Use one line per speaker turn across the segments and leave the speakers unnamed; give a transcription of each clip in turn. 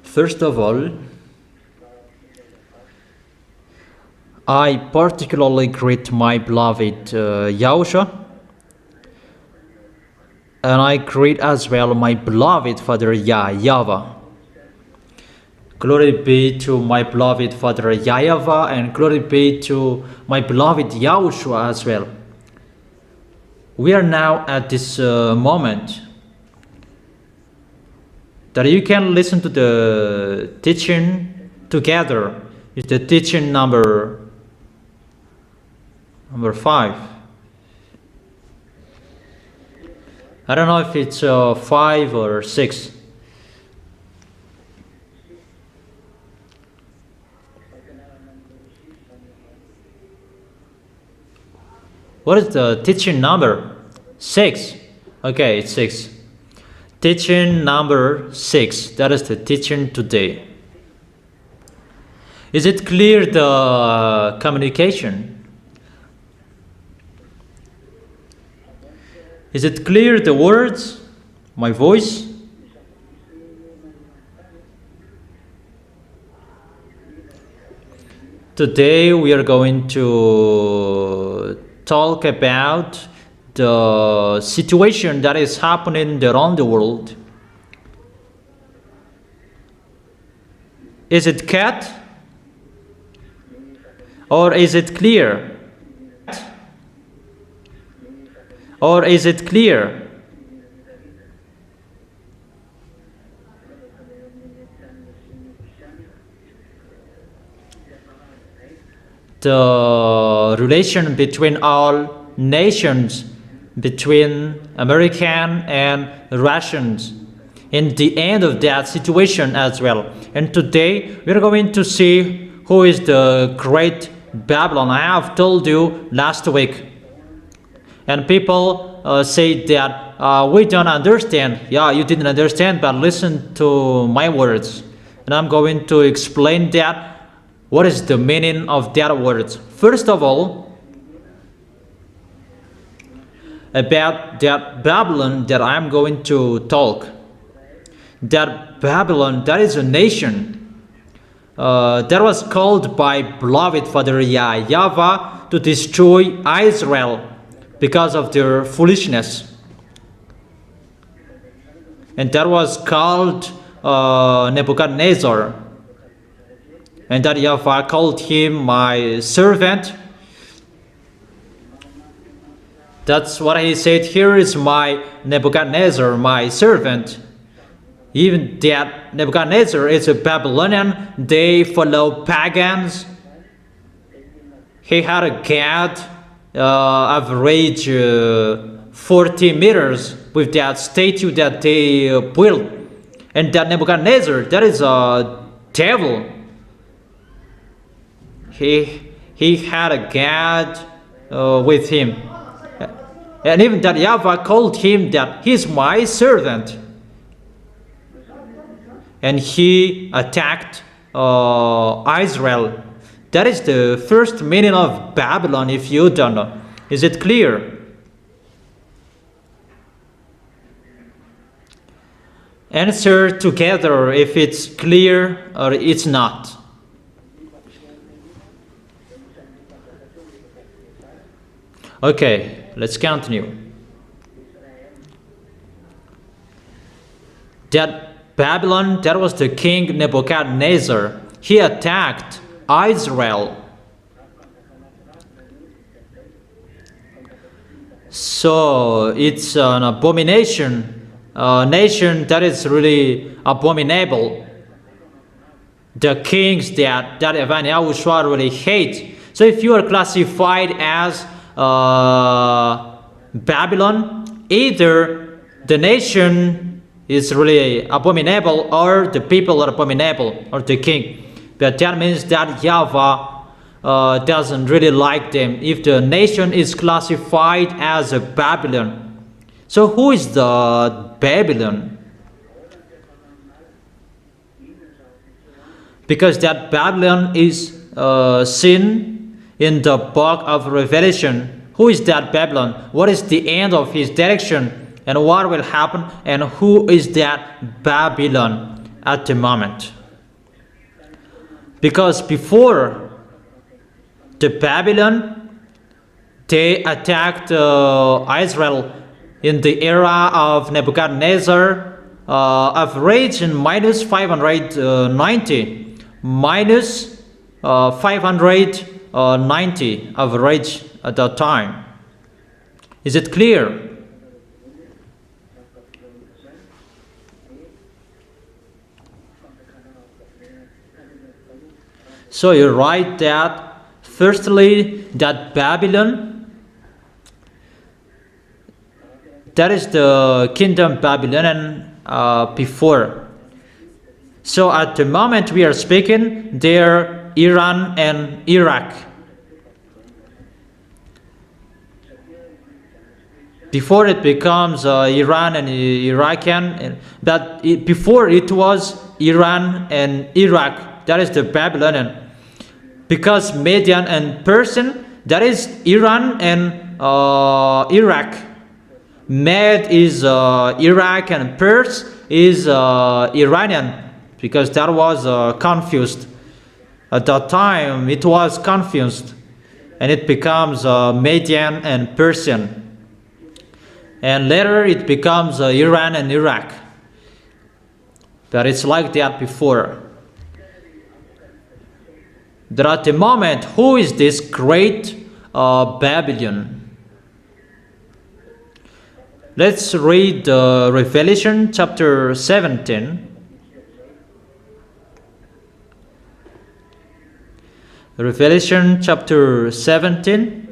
First of all, I particularly greet my beloved YAHOSHUAH, and I greet as well my beloved Father YAHVAH. Glory be to my beloved Father YAHVAH, and glory be to my beloved YAHOSHUAH as well. We are now at this moment that you can listen to the teaching together. It's the teaching number 5. I don't know if it's 5 or 6. What is the teaching number? 6. Okay, it's 6. Teaching number 6. That is the teaching today. Is it clear, the communication? Is it clear, the words, my voice? Today we are going to talk about the situation that is happening around the world. Is it cat? Or is it clear? Or is it clear? The relation between all nations, between American and Russians, in the end of that situation as well. And today we are going to see who is the great Babylon. I have told you last week. And people say that we don't understand. Yeah, you didn't understand, but listen to my words. And I'm going to explain that. What is the meaning of that words? First of all, about that Babylon that I'm going to talk. That Babylon, that is a nation that was called by beloved Father YAHVAH to destroy Israel because of their foolishness. And that was called Nebuchadnezzar. And that YAHVAH called him my servant. That's what he said. Here is my Nebuchadnezzar, my servant. Even that Nebuchadnezzar is a Babylonian. They follow pagans. He had a god average 40 meters with that statue that they built. And that Nebuchadnezzar, that is a devil. He had a god with him. And even that YAHVAH called him that he's my servant. And he attacked Israel. That is the first meaning of Babylon, if you don't know. Is it clear? Answer together if it's clear or it's not. Okay, let's continue. That Babylon, that was the king Nebuchadnezzar. He attacked Israel. So it's an abomination, a nation that is really abominable. The kings that YAHOSHUAH really hate. So if you are classified as Babylon, either the nation is really abominable or the people are abominable or the king. But that means that YAHVAH doesn't really like them if the nation is classified as a Babylon. So who is the Babylon? Because that Babylon is seen in the book of Revelation. Who is that Babylon? What is the end of his direction? And what will happen? And who is that Babylon at the moment? Because before the Babylon, they attacked Israel in the era of Nebuchadnezzar, average in minus 590, minus 590 average at that time. Is it clear? So you write that firstly, that Babylon, that is the kingdom Babylonian before. So at the moment we are speaking, they're Iran and Iraq. Before it becomes Iran and Iraqian, but before it was Iran and Iraq. That is the Babylonian. Because Median and Persian, that is Iran and Iraq. Med is Iraq and Pers is Iranian, because that was confused. At that time it was confused, and it becomes Median and Persian. And later it becomes Iran and Iraq. But it's like that before. That at the moment, who is this great Babylon? Let's read Revelation chapter 17. Revelation chapter 17.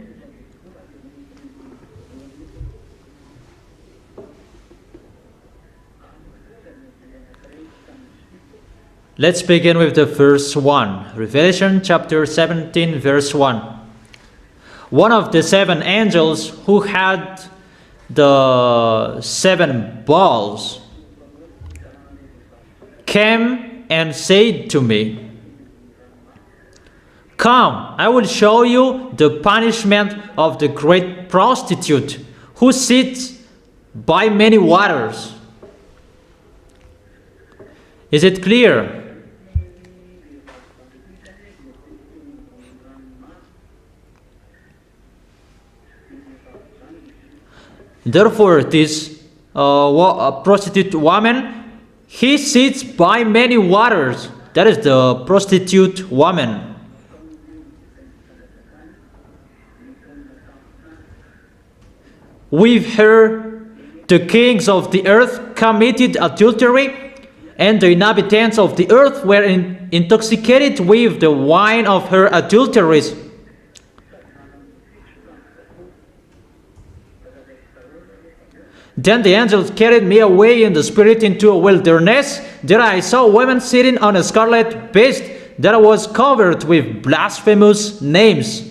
Let's begin with the verse 1. Revelation chapter 17, verse 1. One of the seven angels who had the seven bowls came and said to me, "Come, I will show you the punishment of the great prostitute who sits by many waters." Is it clear? Therefore, this prostitute woman, he sits by many waters. That is the prostitute woman. With her, the kings of the earth committed adultery, and the inhabitants of the earth were intoxicated with the wine of her adulteries. Then the angels carried me away in the spirit into a wilderness. There I saw women sitting on a scarlet beast that was covered with blasphemous names,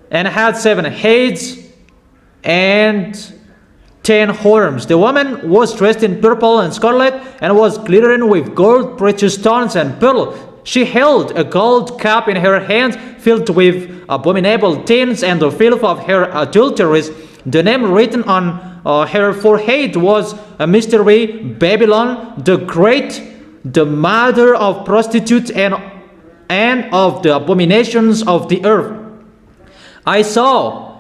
and had 7 heads and 10 horns. The woman was dressed in purple and scarlet, and was glittering with gold, precious stones, and pearl. She held a gold cup in her hand, filled with abominable things and the filth of her adulteries. The name written on her forehead was a mystery, Babylon the Great, the mother of prostitutes and of the abominations of the earth. I saw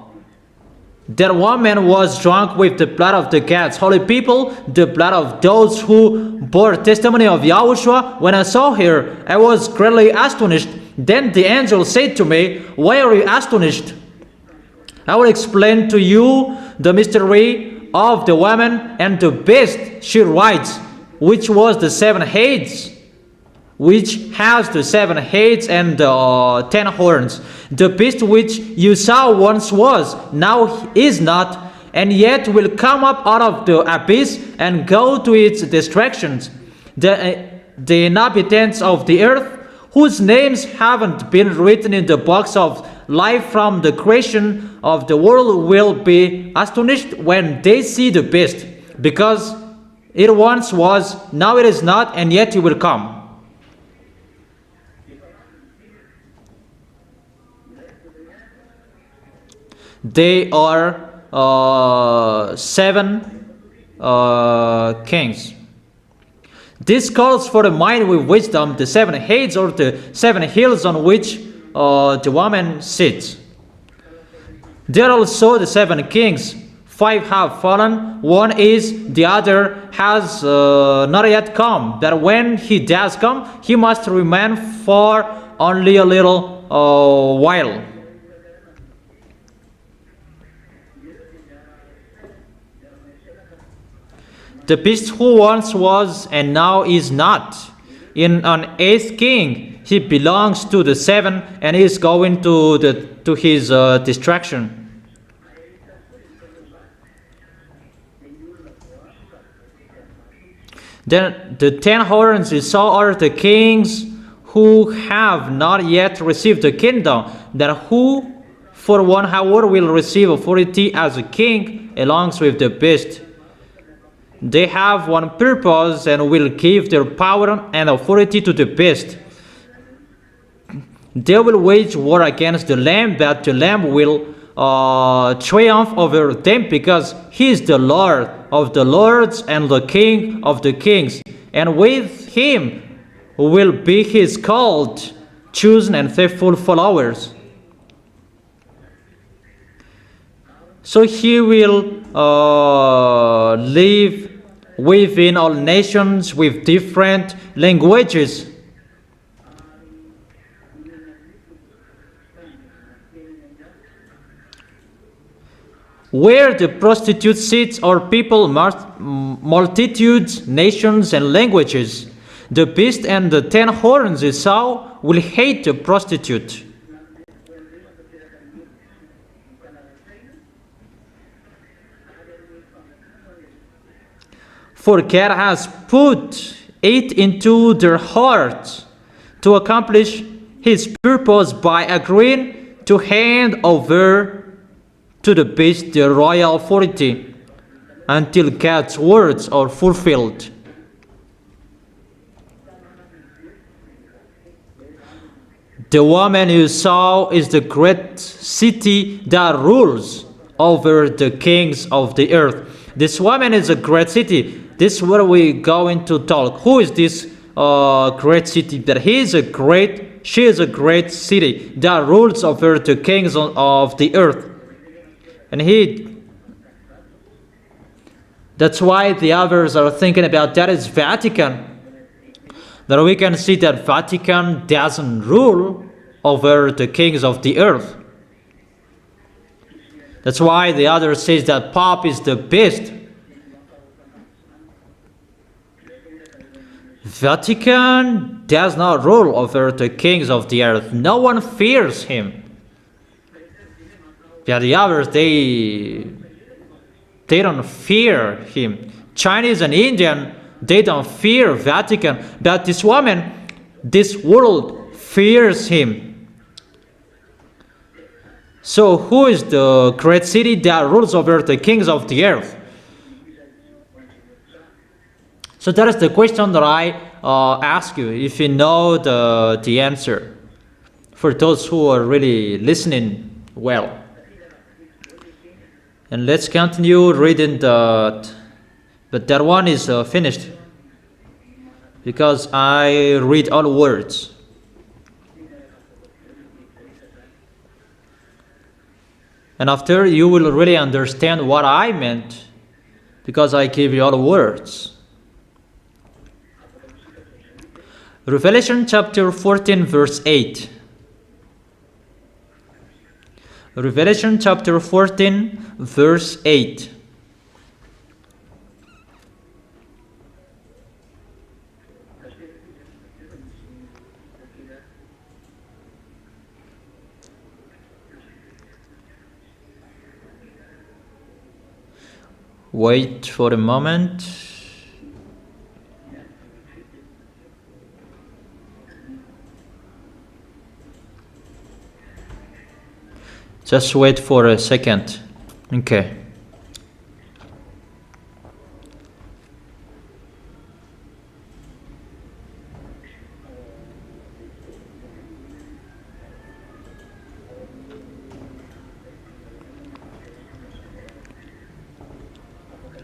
that woman was drunk with the blood of the God's holy people, the blood of those who bore testimony of Yahushua. When I saw her, I was greatly astonished. Then the angel said to me, "Why are you astonished? I will explain to you the mystery of the woman and the beast she rides, which was the 7 heads, which has the 7 heads and 10 horns. The beast which you saw once was, now is not, and yet will come up out of the abyss and go to its destructions. The inhabitants of the earth, whose names haven't been written in the books of life from the creation of the world, will be astonished when they see the beast, because it once was, now it is not, and yet it will come." They are seven kings. This calls for a mind with wisdom, the seven heads or the seven hills on which the woman sits. There are also the seven kings. 5 have fallen, one is, the other has not yet come. But when he does come, he must remain for only a little while. The beast who once was and now is not. In an 8th king, he belongs to the 7 and is going to his destruction. Then the 10 horns you saw are the kings who have not yet received the kingdom, then who for 1 hour will receive authority as a king along with the beast. They have one purpose and will give their power and authority to the beast. They will wage war against the Lamb, but the Lamb will triumph over them because he is the Lord of the lords and the King of the kings. And with him will be his called, chosen, and faithful followers. So he will live within all nations with different languages. Where the prostitute sits are people, multitudes, nations, and languages. The beast and the 10 horns you saw will hate the prostitute. For God has put it into their hearts to accomplish his purpose by agreeing to hand over to the beast the royal authority until God's words are fulfilled. The woman you saw is the great city that rules over the kings of the earth. This woman is a great city. This is where we going to talk. Who is this great city? That she is a great city that rules over the kings of the earth. And that's why the others are thinking about that is Vatican. That we can see that Vatican doesn't rule over the kings of the earth. That's why the other says that Pope is the beast. Vatican does not rule over the kings of the earth. No one fears him. Yeah, the others, they don't fear him. Chinese and Indian, they don't fear Vatican. But this woman, this world fears him. So who is the great city that rules over the kings of the earth? So that is the question that I ask you, if you know the answer, for those who are really listening well. And let's continue reading but that one is finished because I read all words. And after you will really understand what I meant because I give you all words. Revelation chapter 14 verse 8. Revelation chapter 14 verse 8. Wait for a moment. Just wait for a second. Okay.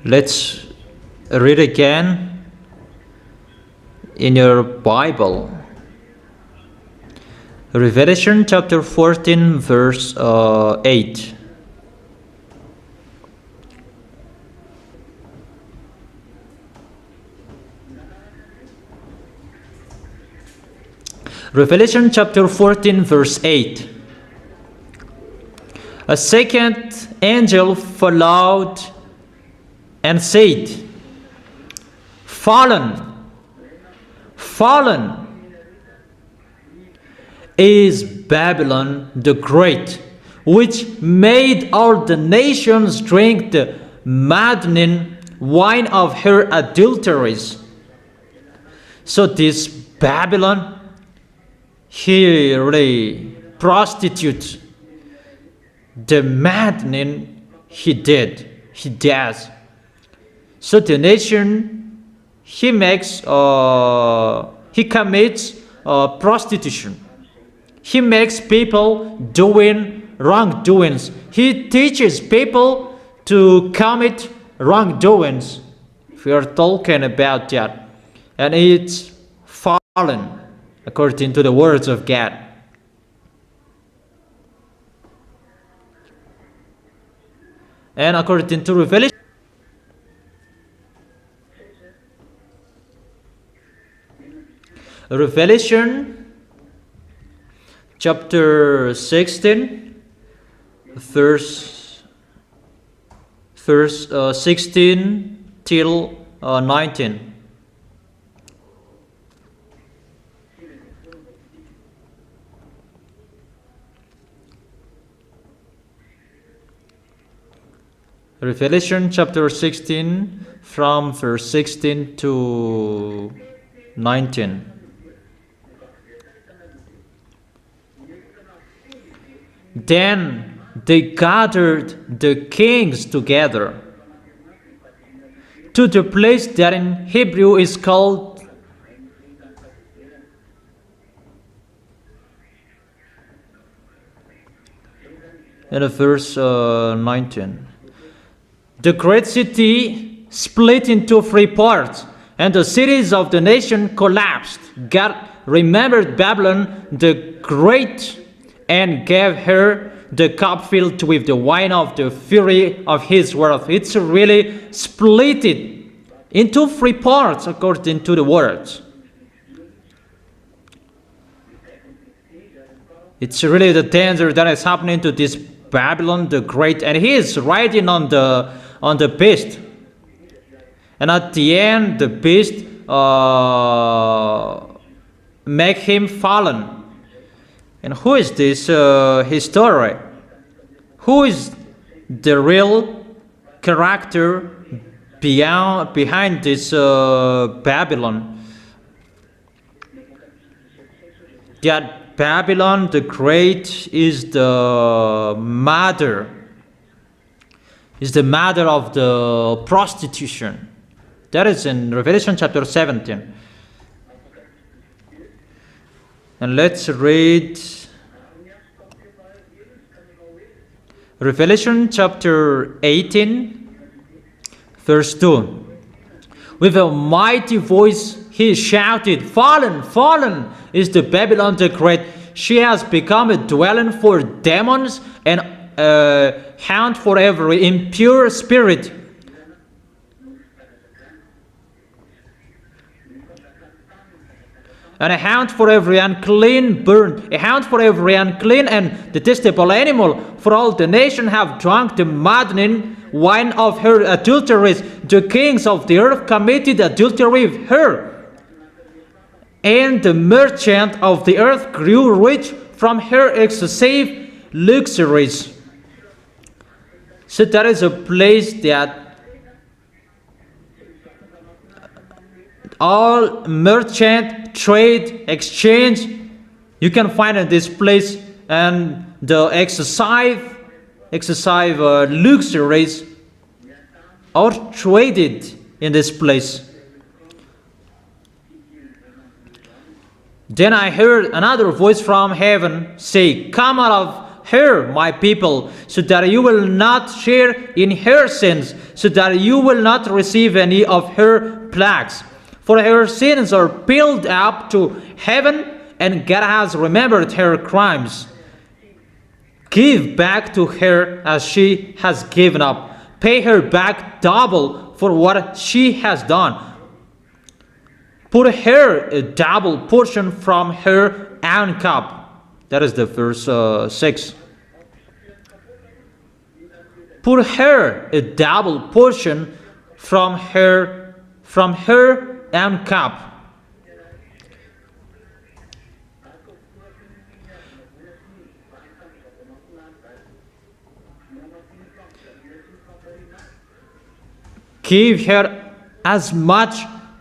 Let's read again in your Bible. Revelation chapter 14 verse 8. Revelation chapter 14 verse 8. A second angel followed and said, Fallen, fallen is Babylon the Great, which made all the nations drink the maddening wine of her adulteries. So this Babylon, he really prostitutes. The maddening he does. So the nation, he commits prostitution. He makes people doing wrongdoings. He teaches people to commit wrongdoings. We are talking about that. And it's fallen, according to the words of God. And according to Revelation chapter 16, verse 16 till 19. Revelation chapter 16 from verse 16 to 19. Then they gathered the kings together to the place that in Hebrew is called in verse 19. The great city split into three parts, and the cities of the nation collapsed. God remembered Babylon the Great and gave her the cup filled with the wine of the fury of his wrath. It's really split it into three parts according to the words. It's really the danger that is happening to this Babylon the Great, and he is riding on the beast. And at the end, the beast make him fallen. And who is this story? Who is the real character behind this Babylon? That Babylon the Great is the mother of the prostitution. That is in Revelation chapter 17. And let's read Revelation chapter 18, verse 2. With a mighty voice he shouted, Fallen, fallen is the Babylon the Great. She has become a dwelling for demons and a haunt for every impure spirit. And a haunt for every unclean bird, a haunt for every unclean and detestable animal, for all the nation have drunk the maddening wine of her adulteries. The kings of the earth committed adultery with her, and the merchant of the earth grew rich from her excessive luxuries. So that is a place that all merchant, trade, exchange, you can find in this place, and the excessive luxuries are traded in this place. Then I heard another voice from heaven say, Come out of her, my people, so that you will not share in her sins, so that you will not receive any of her plagues. For her sins are piled up to heaven, and God has remembered her crimes. Give back to her as she has given up. Pay her back double for what she has done. Put her a double portion from her own cup. That is the verse 6. Put her a double portion from her own cup. Give her as much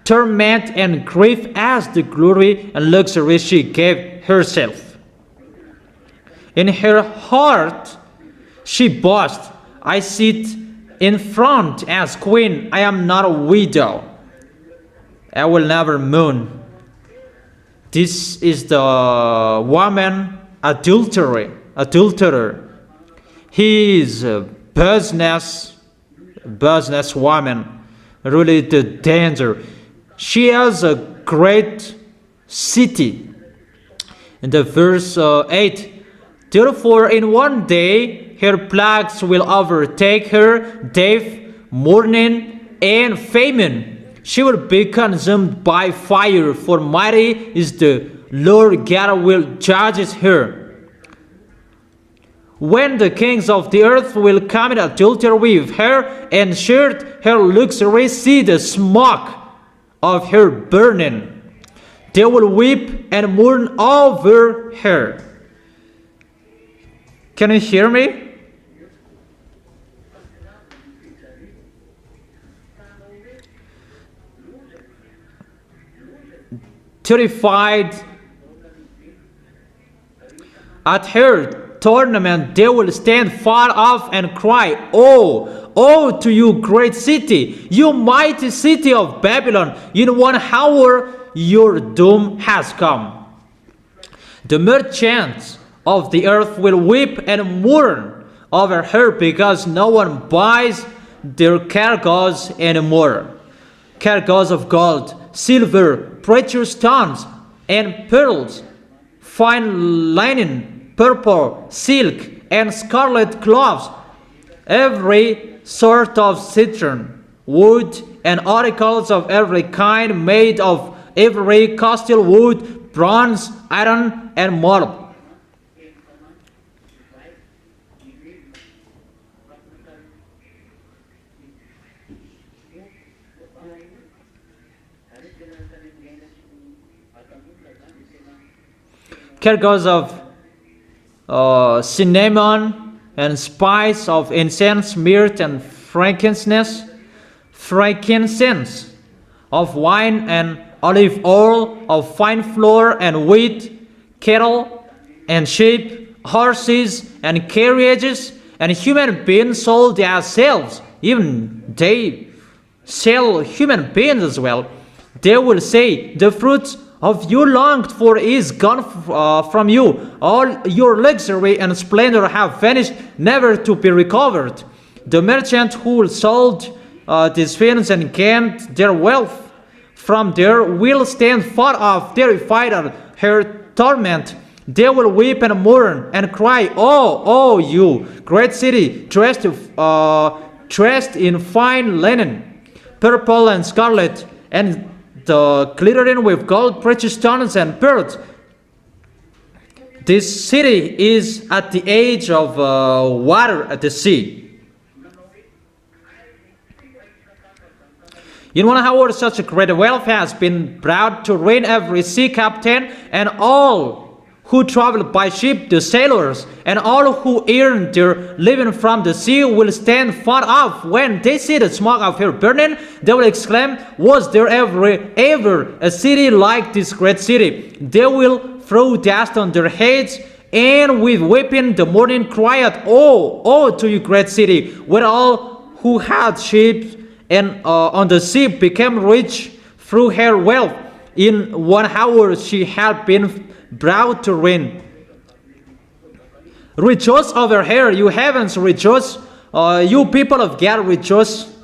torment and grief as the glory and luxury she gave herself. In her heart she boasts, I sit in front as queen, I am not a widow. I will never mourn. This is the woman adulterer. He is a business woman, really the danger. She has a great city. In the verse 8, therefore in one day her plagues will overtake her, death, mourning, and famine. She will be consumed by fire, for mighty is the Lord God will judge her. When the kings of the earth will commit adultery with her and share her luxury, see the smoke of her burning. They will weep and mourn over her. Can you hear me? Terrified at her tournament, they will stand far off and cry, Oh, oh to you great city, you mighty city of Babylon, in 1 hour your doom has come. The merchants of the earth will weep and mourn over her because no one buys their cargoes anymore. Cargoes of gold, silver, precious stones, and pearls, fine linen, purple, silk, and scarlet cloths, every sort of citron, wood, and articles of every kind made of every costly wood, bronze, iron, and marble. Cargoes of cinnamon and spice, of incense, myrrh, and frankincense, of wine and olive oil, of fine flour and wheat, cattle and sheep, horses and carriages, and human beings sold themselves. Even they sell human beings as well. They will say, the fruits of you longed for is gone from you. All your luxury and splendor have vanished, never to be recovered. The merchant who sold these things and gained their wealth from there will stand far off, terrified at her torment. They will weep and mourn and cry, Oh, oh, you great city, dressed in fine linen, purple and scarlet, and the glittering with gold, precious stones, and pearls. This city is at the edge of water at the sea. In 1 hour, such a great wealth has been brought to ruin every sea captain and all who travel by ship, the sailors, and all who earn their living from the sea will stand far off. When they see the smoke of her burning, they will exclaim, Was there ever a city like this great city? They will throw dust on their heads, and with weeping the mourning cry out, Oh, oh to you great city, where all who had ships and on the sea became rich through her wealth. In 1 hour she had been brought to ruin. Rejoice over her, you heavens, rejoice. You people of God, rejoice.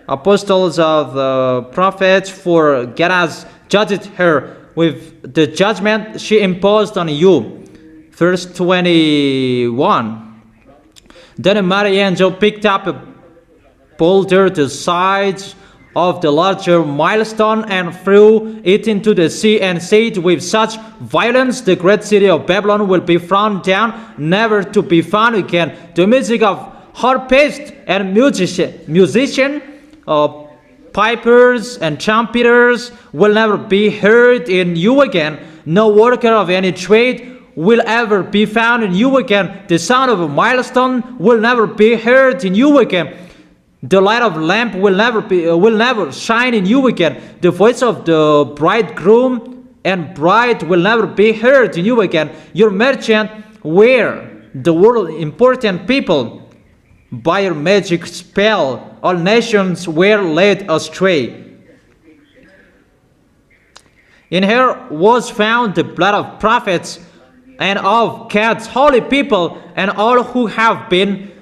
Apostles of the prophets, for God has judged her with the judgment she imposed on you. Verse 21. Then a mighty angel picked up a boulder the size of the larger milestone and threw it into the sea and said with such violence, the great city of Babylon will be thrown down, never to be found again. The music of harpists and musicians, pipers and trumpeters will never be heard in you again. No worker of any trade will ever be found in you again. The sound of a milestone will never be heard in you again. The light of lamp will never shine in you again. The voice of the bridegroom and bride will never be heard in you again. Your merchant were the world important people. By your magic spell, all nations were led astray. In her was found the blood of prophets and of God's holy people and all who have been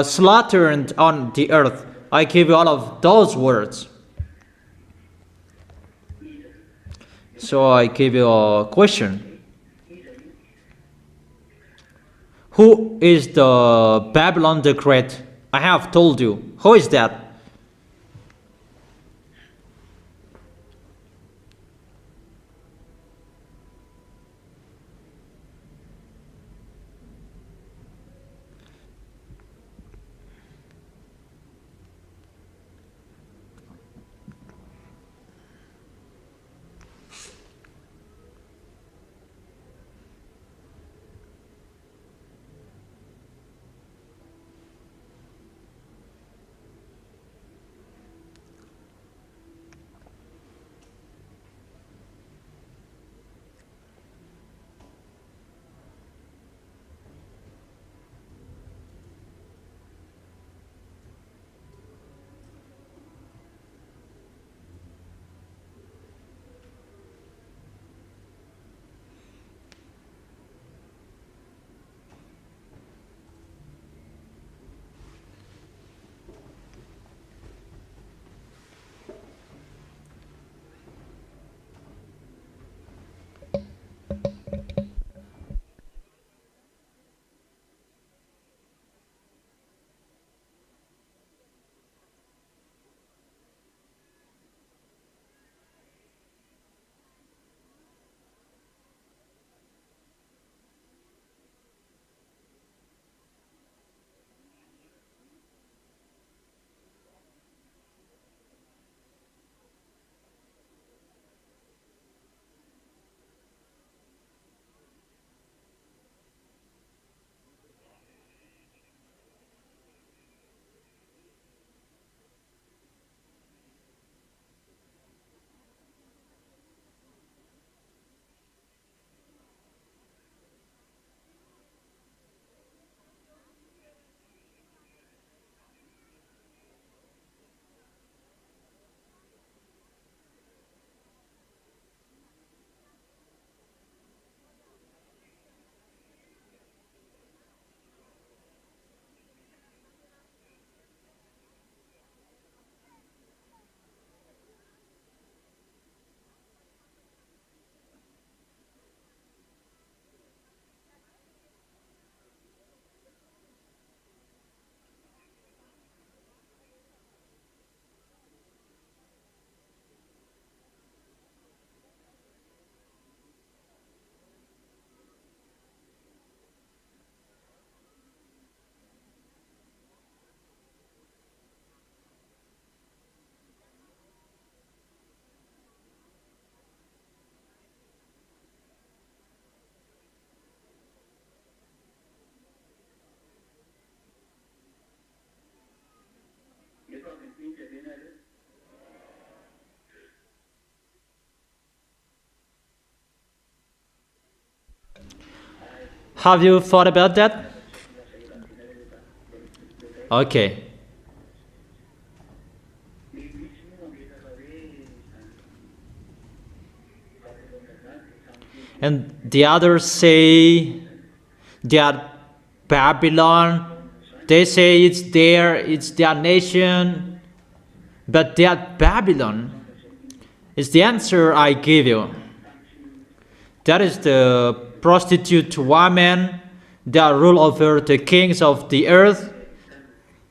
slaughtered on the earth. I give you all of those words. So I give you a question. Who is the Babylon the Great? I have told you. Who is that? Have you thought about that? Okay. And the others say that Babylon. They say it's their nation. But that Babylon is the answer I give you. That is the prostitute woman that rule over the kings of the earth,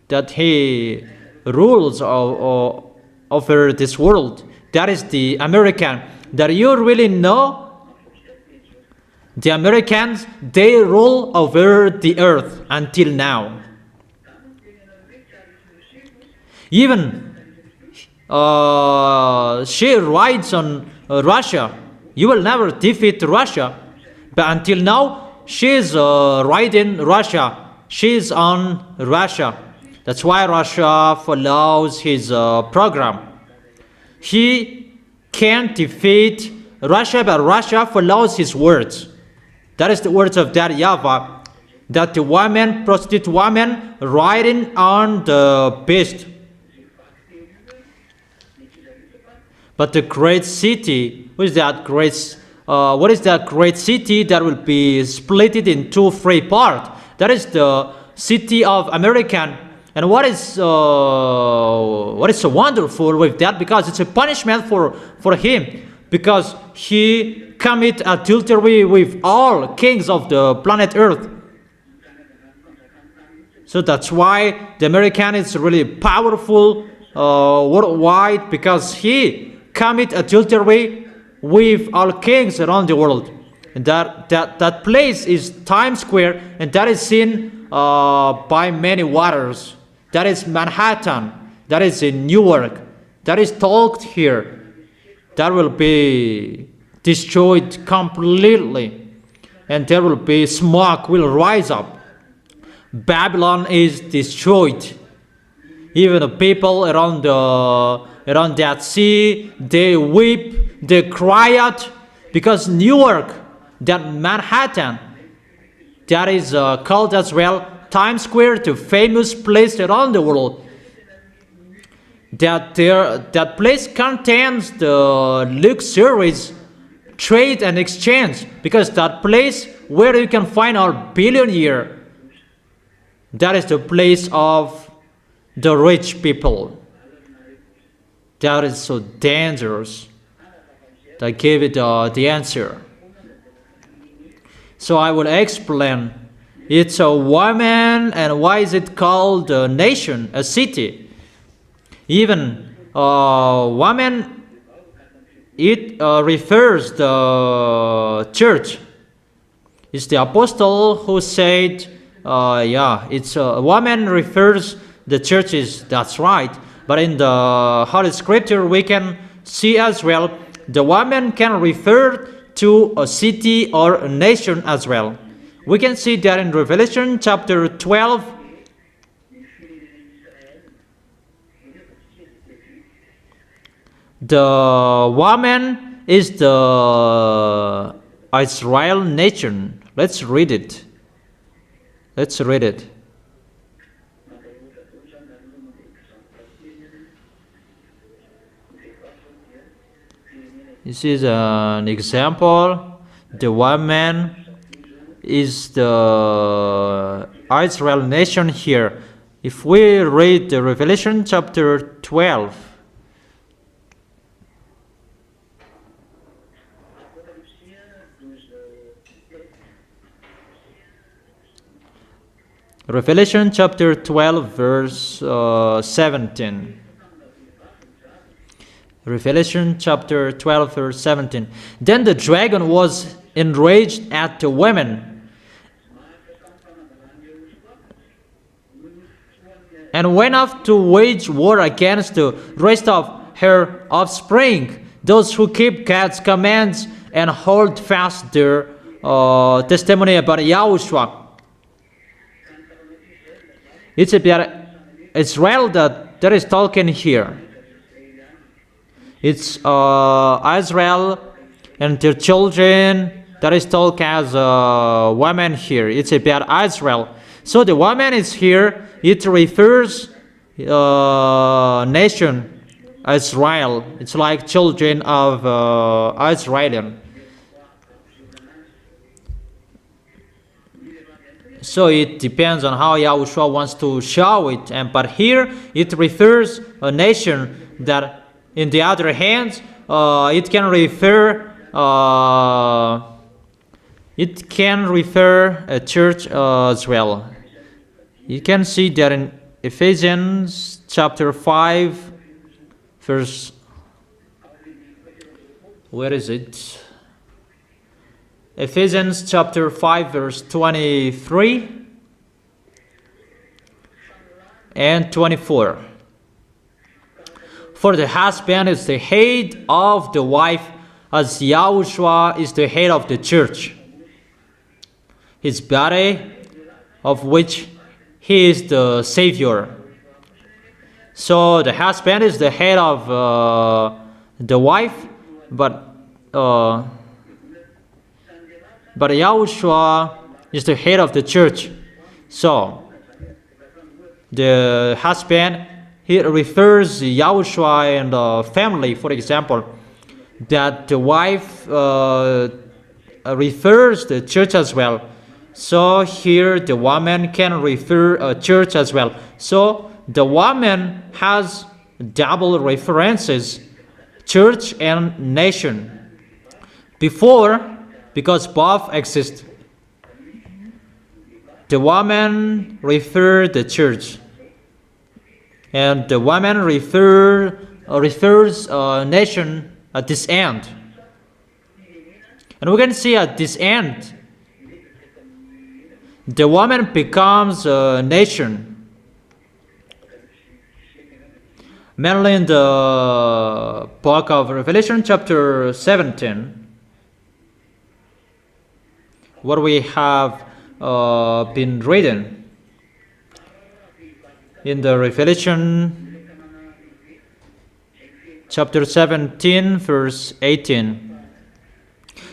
that he rules over this world. That is the American. That you really know, the Americans, they rule over the earth until now. Even she rides on Russia. You will never defeat Russia. But until now, she is riding Russia. She is on Russia. That's why Russia follows his program. He can't defeat Russia, but Russia follows his words. That is the words of that YAHVAH. That the woman, prostitute woman, riding on the beast. But the great city, what is that great city that will be split into three parts? That is the city of American. And what is so wonderful with that? Because it's a punishment for him, because he commit adultery with all kings of the planet Earth. So that's why the American is really powerful worldwide, because he commit adultery with all kings around the world. And that place is Times Square, and that is seen by many waters. That is Manhattan. That is in Newark. That is talked here. That will be destroyed completely, and there will be smoke will rise up. Babylon is destroyed. Even the people around that sea, they weep, they cry out, because Newark, that Manhattan, that is called as well Times Square, the famous place around the world. That place contains the luxuries, trade and exchange, because that place where you can find our billionaire, that is the place of the rich people. That is so dangerous. I gave it the answer. So I will explain. It's a woman, and why is it called a nation, a city? Even woman, it refers the church. It's the apostle who said, it's a woman refers the churches. That's right. But in the Holy Scripture, we can see as well, the woman can refer to a city or a nation as well. We can see that in Revelation chapter 12. The woman is the Israel nation. Let's read it. Let's read it. This is an example. The woman is the Israel nation here. If we read the Revelation chapter 12, Revelation chapter 12 verse 17. Revelation chapter 12 verse 17. Then the dragon was enraged at the women and went off to wage war against the rest of her offspring, those who keep God's commands and hold fast their testimony about YAHOSHUA. It's about Israel that is talking here. It's Israel and their children that is talked as women here. It's about Israel. So the woman is here. It refers nation Israel. It's like children of Israel. So it depends on how Yahushua wants to show it. But here it refers a nation that, in the other hand, it can refer a church as well. You can see that in Ephesians chapter 5, verse, where is it? Ephesians chapter 5, verse 23 and 24. For the husband is the head of the wife, as YAHOSHUA is the head of the church, his body, of which he is the Savior. So the husband is the head of the wife, but YAHOSHUA is the head of the church. So the husband, he refers YAHOSHUA and the family, for example, that the wife refers the church as well. So here the woman can refer a church as well. So the woman has double references, church and nation. Before, because both exist, the woman refers the church, and the woman refers a nation at this end. And we can see at this end, the woman becomes a nation. Mainly in the book of Revelation chapter 17, what we have been reading in the Revelation chapter 17, verse 18.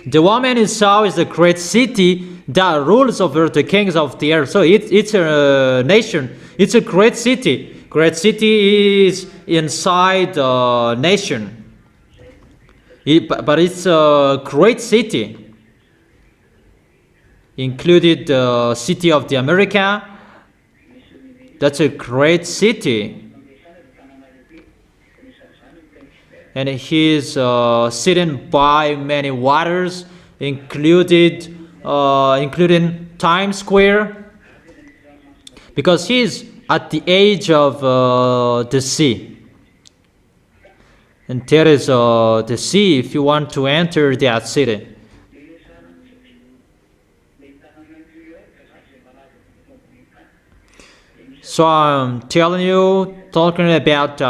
The woman you saw is the great city that rules over the kings of the earth. So it's a nation. It's a great city. Great city is inside the nation. But it's a great city. Included the city of the America. That's a great city. And he is sitting by many waters, including Times Square, because he is at the edge of the sea. And there is the sea if you want to enter that city. So I'm telling you, talking about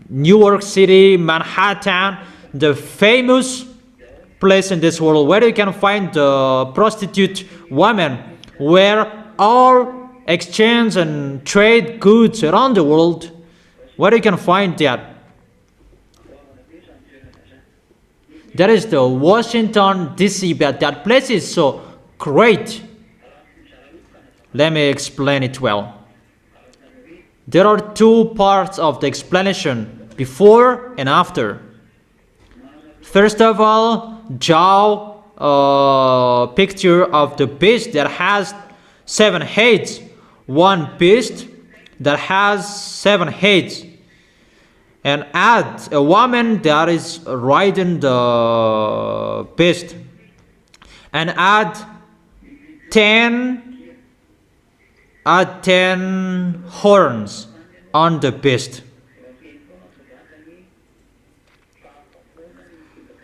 New York City, Manhattan, the famous place in this world where you can find the prostitute women, where all exchange and trade goods around the world, where you can find that. That is the Washington, D.C., but that place is so great. Let me explain it well. There are two parts of the explanation, before and after. First of all, draw a picture of the beast that has 7 heads. One beast that has 7 heads. And add a woman that is riding the beast. And add 10 horns on the beast.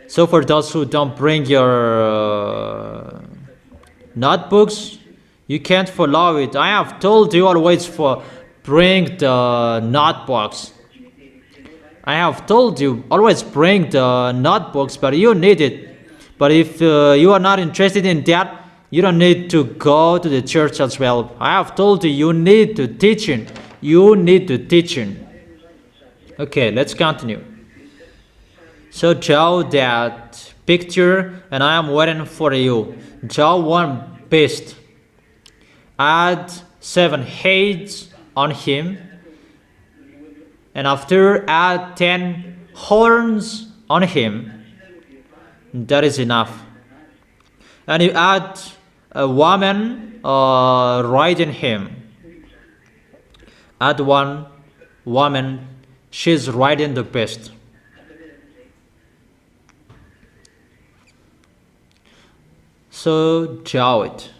So for those who don't bring your notebooks, you can't follow it. I have told you always bring the notebooks. I have told you always bring the notebooks, but you need it. But if you are not interested in that, you don't need to go to the church as well. I have told you, you need to teaching. You need to teaching. Okay, let's continue. So draw that picture, and I am waiting for you. Draw one beast. Add 7 heads on him. And after, add 10 horns on him. That is enough. And you add a woman riding him. At one woman, she's riding the beast. So draw it.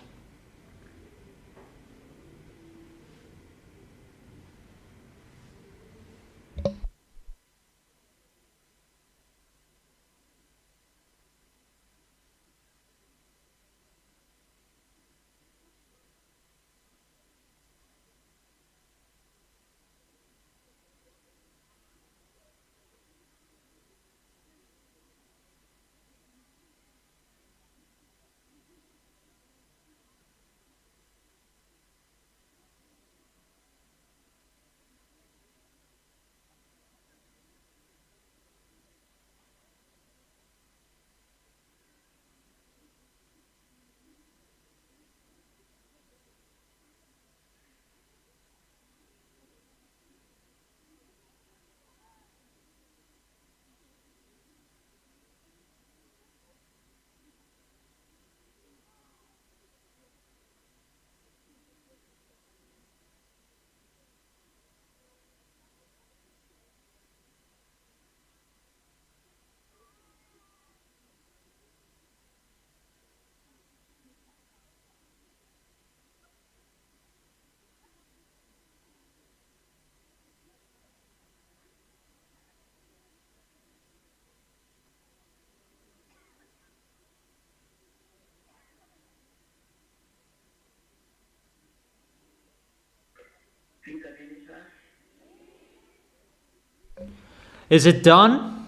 Is it done?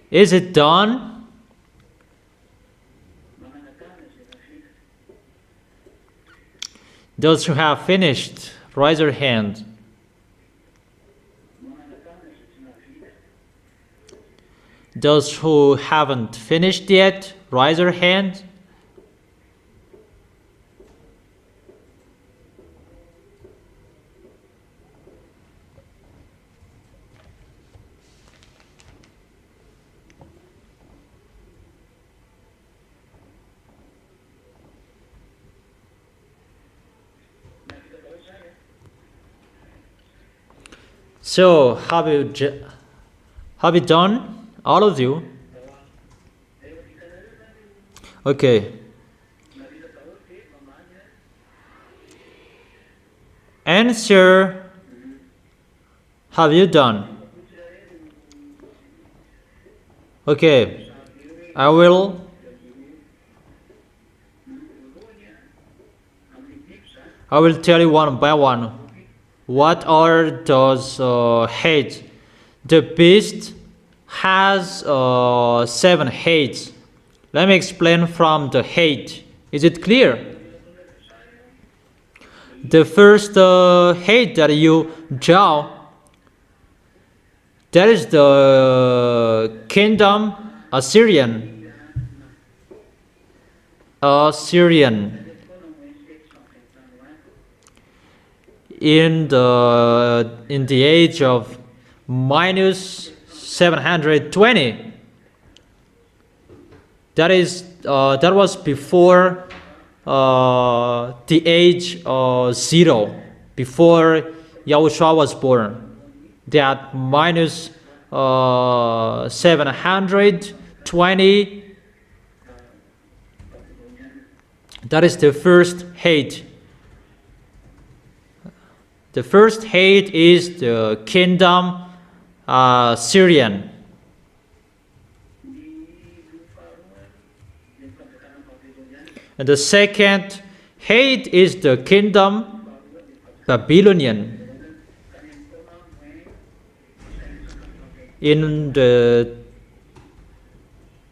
Is it done? Those who have finished, raise your hand. Those who haven't finished yet, raise your hand. So, have you done, all of you? Okay. Answer, have you done? Okay, I will tell you one by one. What are those heads? The beast has 7 heads. Let me explain from the head. Is it clear? The first head that you draw, that is the kingdom Assyrian. In the age of minus 720. That was before the age 0, before Yahushua was born. That minus 720, that is the first hate. The first hate is the kingdom Syrian. And the second hate is the kingdom Babylonian. In the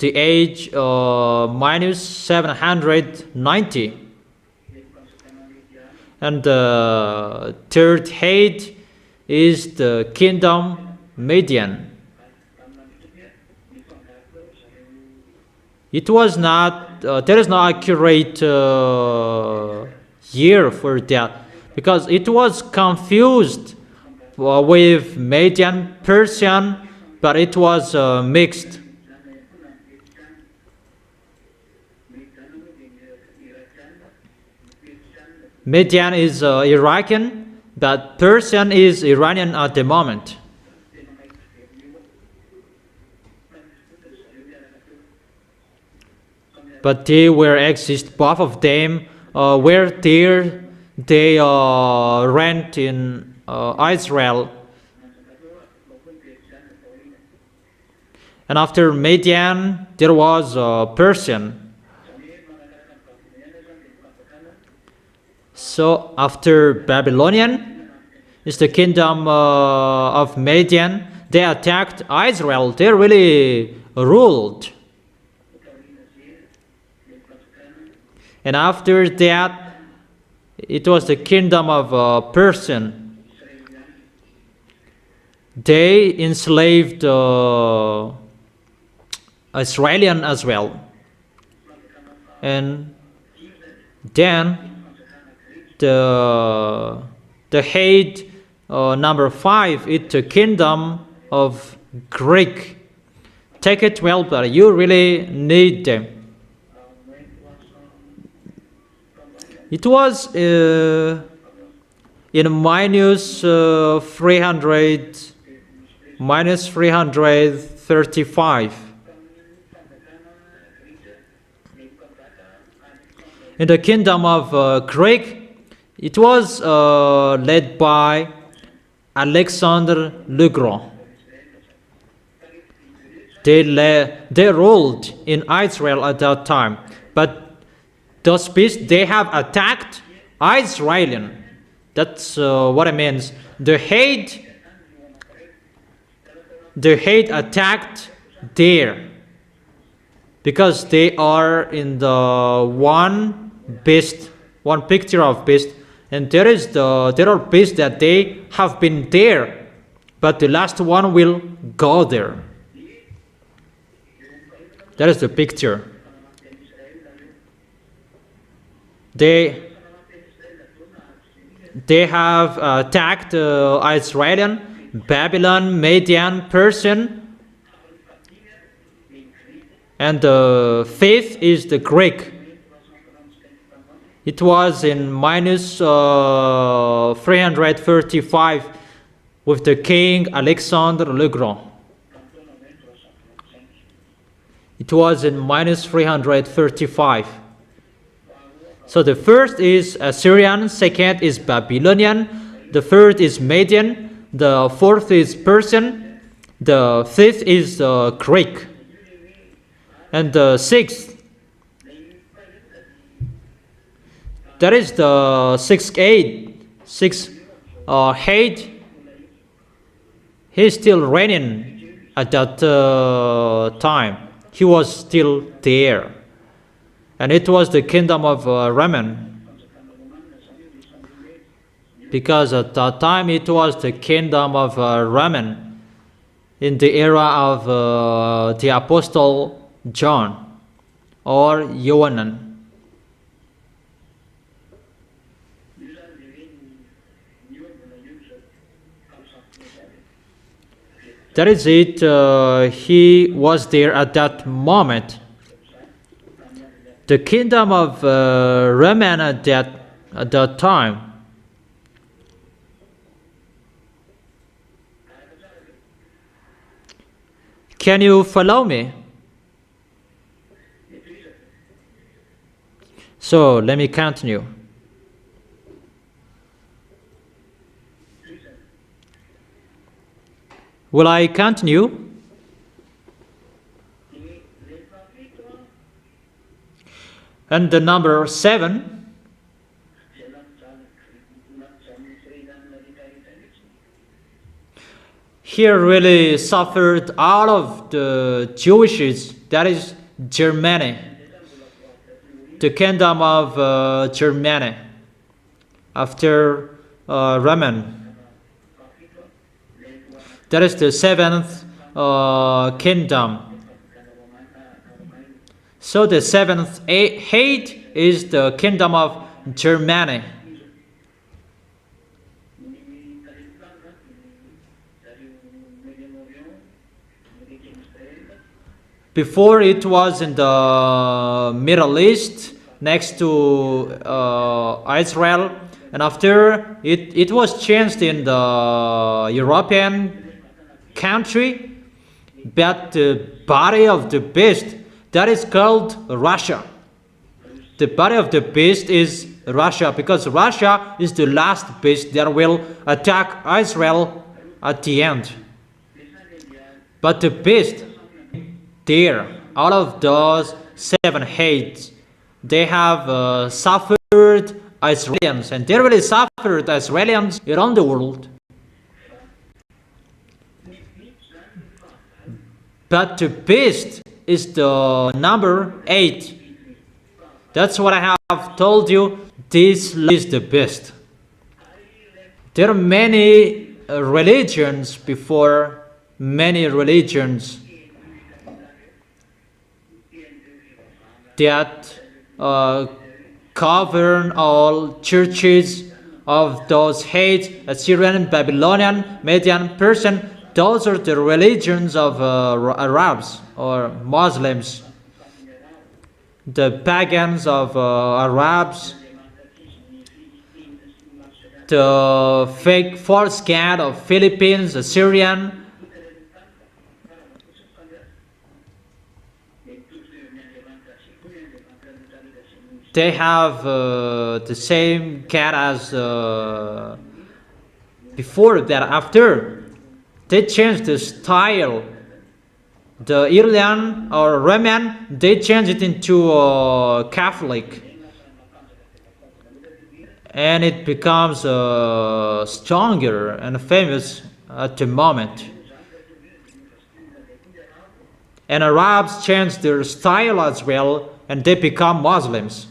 age minus 790. And the third hate is the kingdom Median. It was not, there is no accurate year for that, because it was confused with Median Persian, but it was mixed. Median is Iraqi, but Persian is Iranian at the moment. But they were exist, both of them were there. They rent in Israel. And after Median, there was Persian. So after Babylonian is the kingdom of Median. They attacked Israel. They really ruled. And after that, it was the kingdom of Persian. They enslaved Israelian as well. And then the head number 5 is the kingdom of Greek. Take it well, but you really need them. It was in minus 335. In the kingdom of Greek, it was led by Alexander the Great. They ruled in Israel at that time, but those beasts, they have attacked Israelian. That's what it means. The hate attacked there because they are in the one beast, one picture of beast, and there are beasts that they have been there, but the last one will go there. That is the picture. They have attacked Israelian, Babylon, Median, Persian, and the fifth is the Greek. It was in minus 335 with the king Alexander the Great. It was in minus 335. So the first is Assyrian, second is Babylonian, the third is Median, the fourth is Persian, the fifth is Greek, and the sixth, that is the sixth head, he is still reigning at that time. He was still there. And it was the kingdom of Raman. Because at that time it was the kingdom of Raman in the era of the Apostle John or Yohanan. That is it. He was there at that moment. The kingdom of Raman at that time. Can you follow me? So let me continue. Will I continue? And the number 7, here really suffered all of the Jewishes, that is Germany, the kingdom of Germany after Raman. That is the 7th kingdom. So the 7th head is the kingdom of Germany. Before it was in the Middle East, next to Israel, and after it was changed in the European country, but the body of the beast, that is called Russia. The body of the beast is Russia, because Russia is the last beast that will attack Israel at the end. But the beast, there, out of those 7 hates, they have suffered Israelis, and they really suffered Israelis around the world. But the beast is the number 8. That's what I have told you. This is the beast. There are many religions before, many religions that govern all churches of those hate, Assyrian, Babylonian, Median, Persian. Those are the religions of Arabs or Muslims. The pagans of Arabs, the fake false god of Philippines, Assyrian. They have the same cat as before that. After they changed the style, the Iranian or Roman, they changed it into Catholic, and it becomes stronger and famous at the moment. And Arabs changed their style as well, and they become Muslims.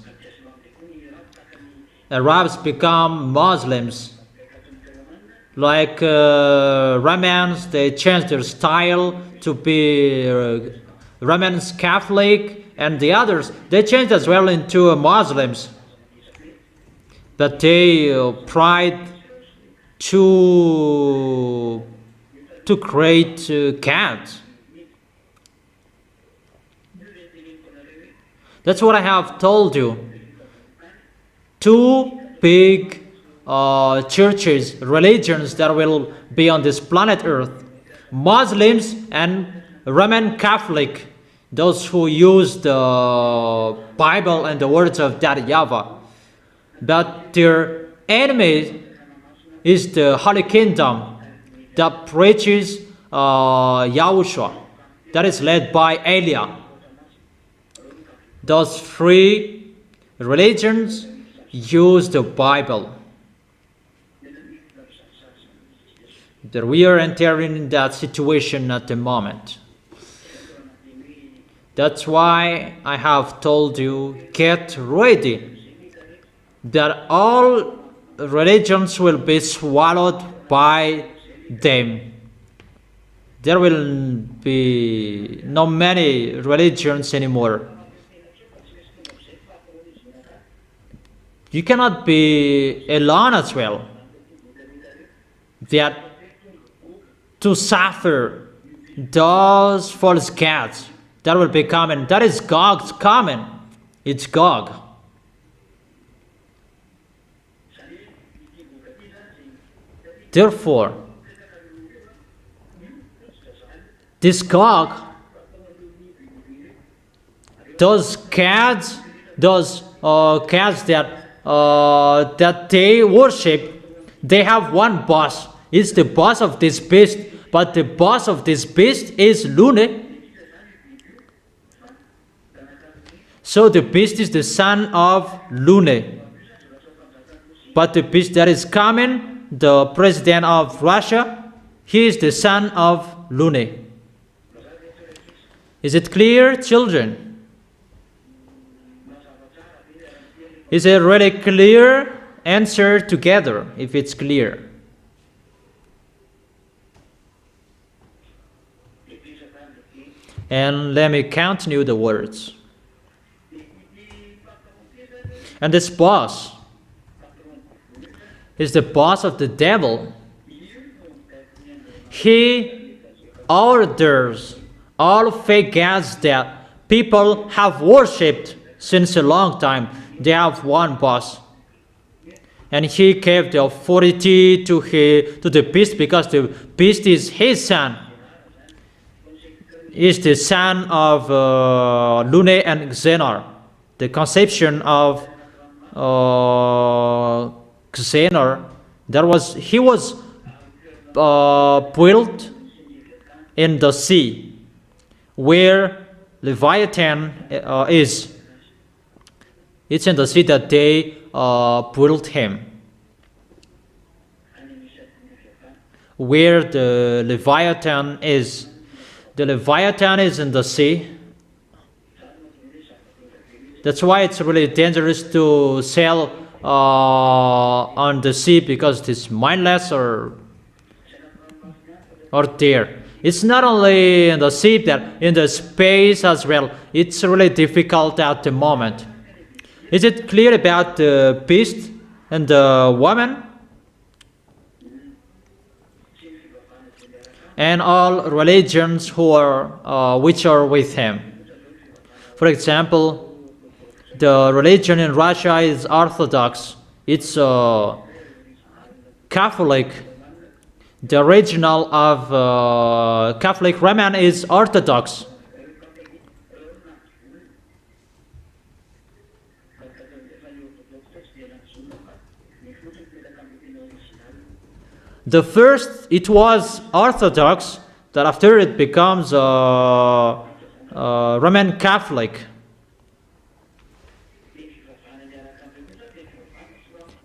Arabs become Muslims. Like Romans, they changed their style to be Romans Catholic, and the others, they changed as well into Muslims. But they tried to create cats. That's what I have told you. 2 big churches, religions that will be on this planet Earth: Muslims and Roman Catholic, those who use the Bible and the words of that YAHVAH. But their enemy is the Holy Kingdom that preaches YAHOSHUA, that is led by Eliah. Those 3 religions use the Bible. That we are entering in that situation at the moment. That's why I have told you, get ready, that all religions will be swallowed by them. There will be not many religions anymore. You cannot be alone as well. That to suffer those false gods that will be coming. That is Gog's coming. It's Gog. Therefore, this Gog, those cats that they worship, they have one boss. It's the boss of this beast, but the boss of this beast is Lune. So the beast is the son of Lune. But the beast that is coming, the president of Russia, he is the son of Lune. Is it clear, children? Is it really clear? Answer together if it's clear. And let me continue the words. And this boss is the boss of the devil. He orders all fake gods that people have worshipped since a long time. They have one boss, and he gave the authority to the beast, because the beast is his son. Is the son of Lune and Xenor. The conception of Xenor, he was built in the sea, where Leviathan is. It's in the sea that they built him, where the Leviathan is. The Leviathan is in the sea. That's why it's really dangerous to sail on the sea, because it's mindless or there. It's not only in the sea, that in the space as well. It's really difficult at the moment. Is it clear about the beast and the woman? And all religions which are with him. For example, the religion in Russia is Orthodox. It's Catholic. The original of Catholic Roman is Orthodox. The first, it was Orthodox, that after it becomes Roman Catholic.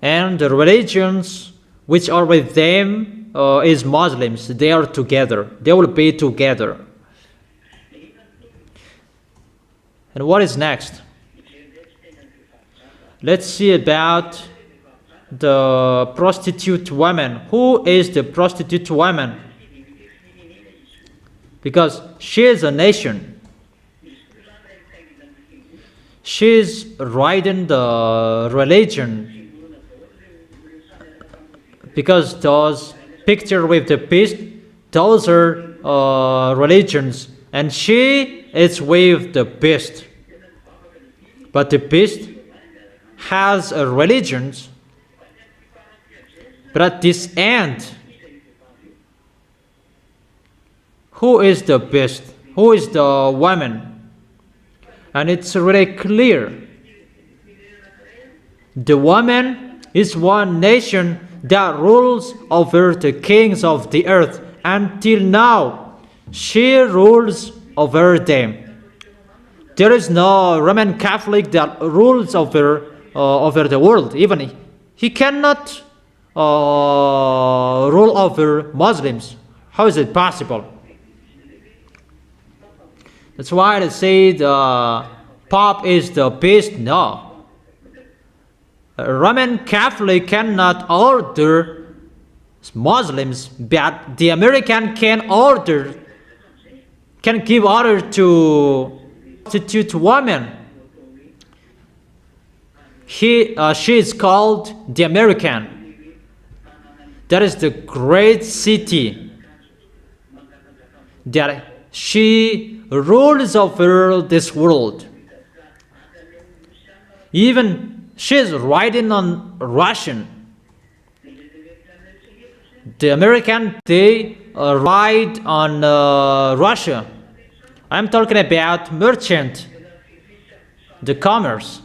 And the religions which are with them is Muslims. They are together. They will be together. And what is next? Let's see about the prostitute woman. Who is the prostitute woman? Because she is a nation. She is riding the religion. Because those picture with the beast, those are religions. And she is with the beast. But the beast has a religions. But at this end, who is the beast? Who is the woman? And it's really clear. The woman is one nation that rules over the kings of the earth. Until now, she rules over them. There is no Roman Catholic that rules over the world. Even he cannot rule over Muslims. How is it possible? That's why they say the Pope is the beast. No. A Roman Catholic cannot order Muslims, but the American can give order to prostitute women. She is called the American. That is the great city that she rules over this world. Even she is writing on Russian. The American, they write on Russia. I'm talking about merchant, the commerce.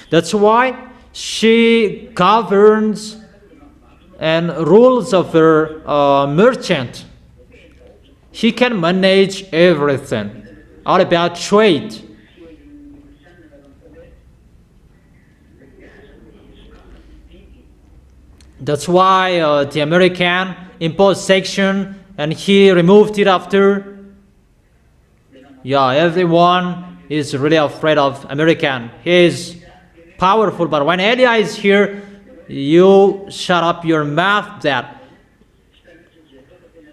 That's why she governs and rules over merchant. He can manage everything. All about trade. That's why the American imposed section and he removed it after. Yeah, everyone is really afraid of American. He is powerful, but when Elia is here, you shut up your mouth that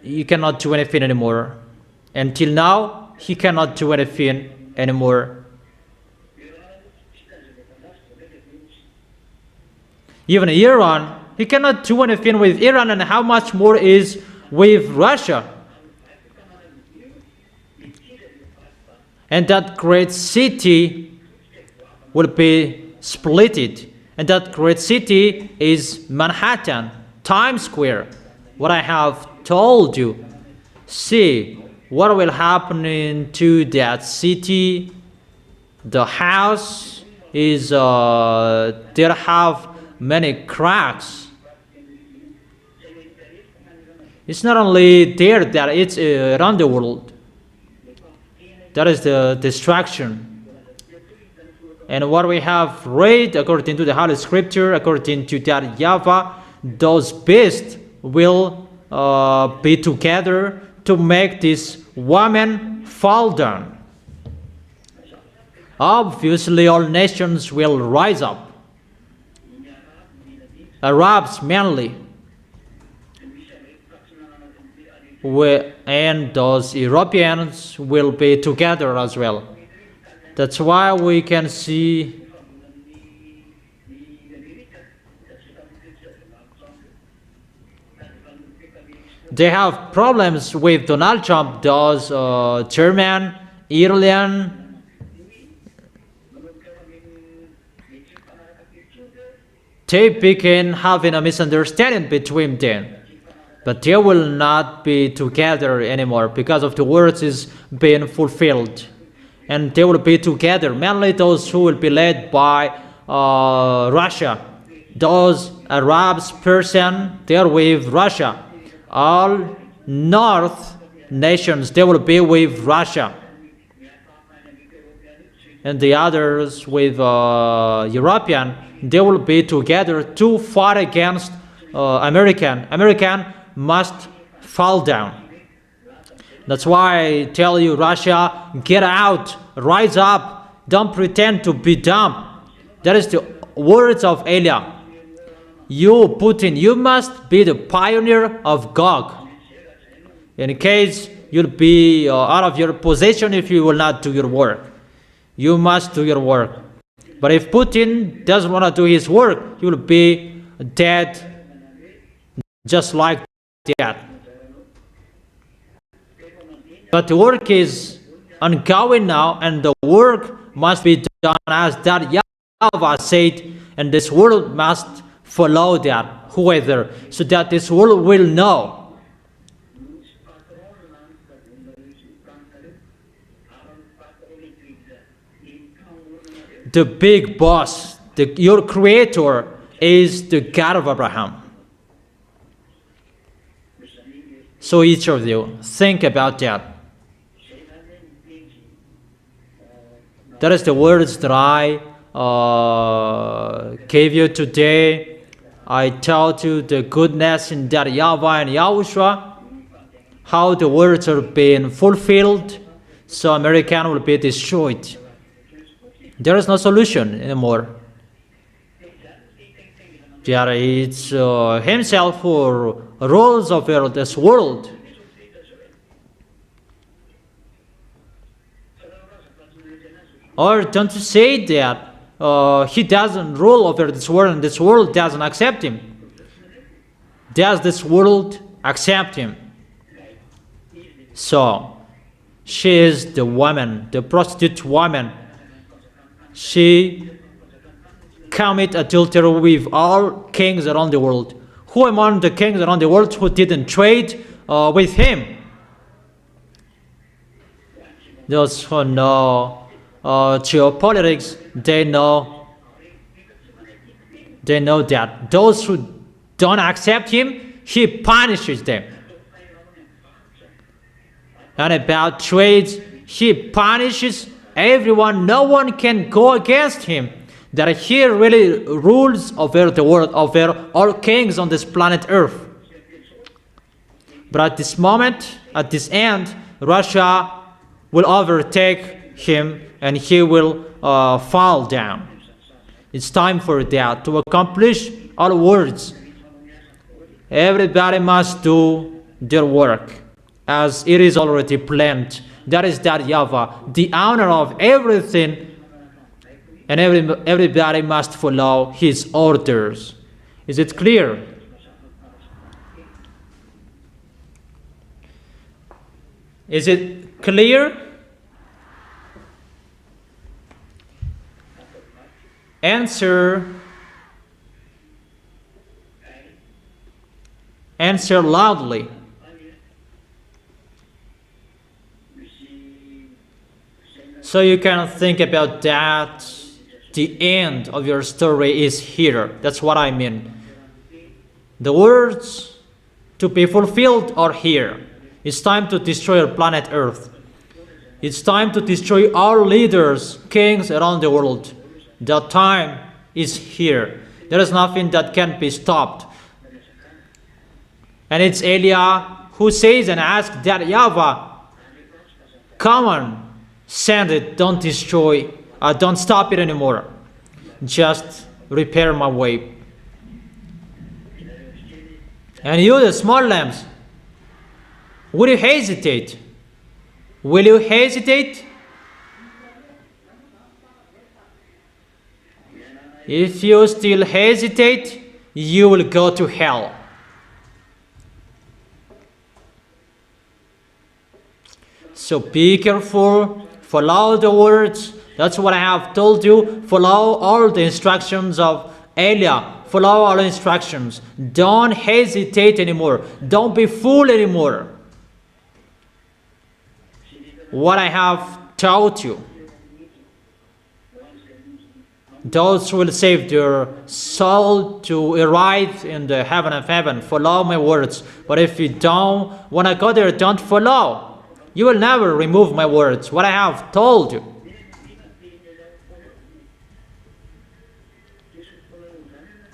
you cannot do anything anymore. Until now, he cannot do anything anymore. Even Iran He cannot do anything with Iran, and how much more is with Russia. And that great city will be splitted. And that great city is Manhattan, Times Square. What I have told you. See what will happen to that city. The house is there have many cracks. It's not only there that it's around the world. That is the destruction. And what we have read according to the Holy Scripture, according to that YAHVAH, those beasts will be together to make this woman fall down. Obviously, all nations will rise up. Arabs mainly. And those Europeans will be together as well. That's why we can see they have problems with Donald Trump, those German, Italian, they begin having a misunderstanding between them. But they will not be together anymore because of the words is being fulfilled. And they will be together, mainly those who will be led by Russia. Those Arabs person, they are with Russia. All North nations, they will be with Russia. And the others with European, they will be together to fight against American. American must fall down. That's why I tell you, Russia, get out, rise up, don't pretend to be dumb. That is the words of Elia. You, Putin, you must be the pioneer of Gog. In case you'll be out of your position if you will not do your work. You must do your work. But if Putin doesn't want to do his work, he will be dead just like that. But the work is ongoing now, and the work must be done as that YAHVAH said, and this world must follow that, whoever, so that this world will know. The big boss, your creator, is the God of Abraham. So each of you, think about that. That is the words that I gave you today. I told you the goodness in that YAHVAH and YAHOSHUA, how the words are being fulfilled, so American will be destroyed. There is no solution anymore. There is himself who rules over this world. Or don't you say that he doesn't rule over this world and this world doesn't accept him? Does this world accept him? So, she is the woman, the prostitute woman. She commit adultery with all kings around the world. Who among the kings around the world who didn't trade with him? Those who know geopolitics, they know that those who don't accept him, he punishes them. And about trades, he punishes everyone. No one can go against him. That he really rules over the world, over all kings on this planet Earth. But at this moment, at this end, Russia will overtake him and he will fall down. It's time for that to accomplish all words. Everybody must do their work as it is already planned. That is that YAHVAH, the owner of everything, and everybody must follow his orders. Is it clear? Is it clear? Answer. Answer loudly. So you can think about that. The end of your story is here. That's what I mean. The words to be fulfilled are here. It's time to destroy our planet Earth. It's time to destroy all leaders, kings around the world. The time is here. There is nothing that can be stopped. And it's Elijah who says and asks that YAHVAH, come on, send it, don't destroy, don't stop it anymore. Just repair my way. And you, the small lambs, will you hesitate? Will you hesitate? If you still hesitate, you will go to hell. So be careful, follow the words. That's what I have told you. Follow all the instructions of Elijah. Follow all instructions. Don't hesitate anymore. Don't be fooled anymore. What I have taught you. Those who will save their soul to arrive in the heaven of heaven. Follow my words. But if you don't want to go there, don't follow. You will never remove my words. What I have told you.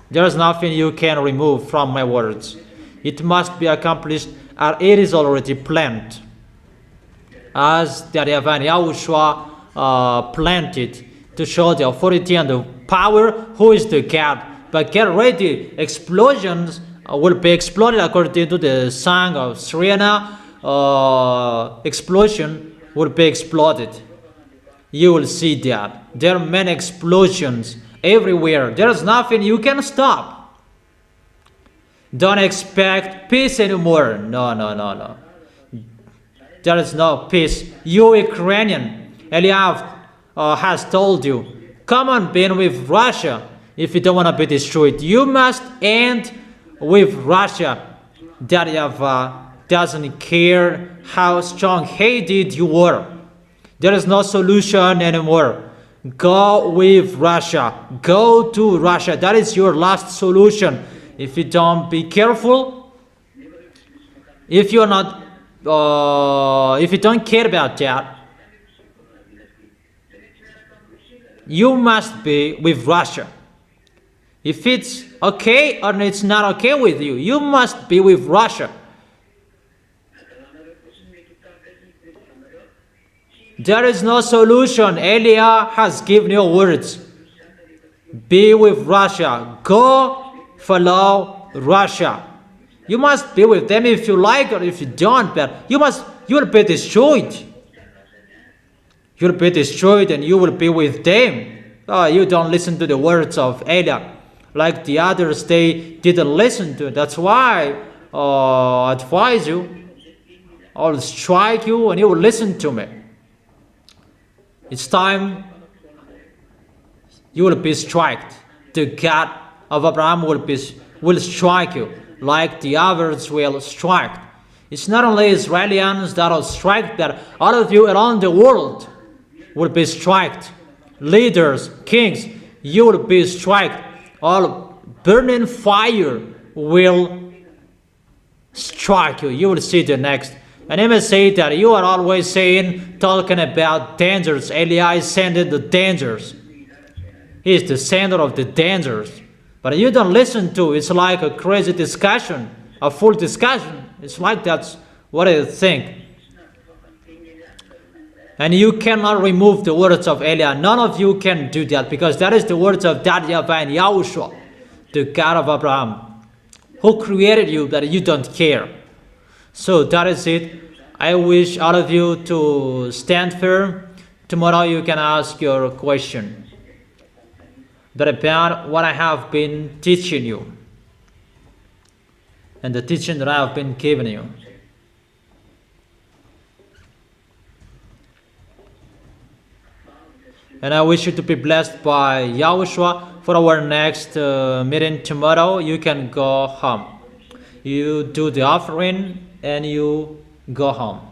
There is nothing you can remove from my words. It must be accomplished, or it is already planned. As the YAHVAH and YAHOSHUA planted to show the authority and the power, who is the God. But get ready, explosions will be exploded according to the song of Serena. Explosion will be exploded. You will see that. There are many explosions everywhere. There is nothing you can stop. Don't expect peace anymore. No. There is no peace. You Ukrainian, Eliav has told you, come on, be with Russia. If you don't want to be destroyed, you must end with Russia. That YAHVAH doesn't care how strong-headed you were. There is no solution anymore. Go with Russia. Go to Russia. That is your last solution. If you don't be careful, if you're not, if you don't care about that, you must be with Russia. If it's okay or it's not okay with you, you must be with Russia. There is no solution. Elijah has given you words. Be with Russia. Go follow Russia. You must be with them if you like or if you don't, but you will be destroyed. You'll be destroyed and you will be with them. You don't listen to the words of Elijah. Like the others, they didn't listen to it. That's why I advise you. I'll strike you and you will listen to me. It's time you will be struck. The God of Abraham will strike you like the others will strike. It's not only Israelis that are struck, but all of you around the world will be struck. Leaders, kings, you will be struck. All burning fire will strike you. You will see the next. And I must say that you are always talking about dangers. Elijah is sending the dangers. He is the sender of the dangers. But you don't listen to it. It's like a crazy discussion, a full discussion. It's like that's what I think. And you cannot remove the words of Elijah. None of you can do that because that is the words of YAHVAH and YAHOSHUA, the God of Abraham, who created you, but you don't care. So that is it. I wish all of you to stand firm. Tomorrow you can ask your question. But about what I have been teaching you. and the teaching that I have been giving you. And I wish you to be blessed by Yahushua. For our next meeting tomorrow, you can go home. You do the offering and you go home.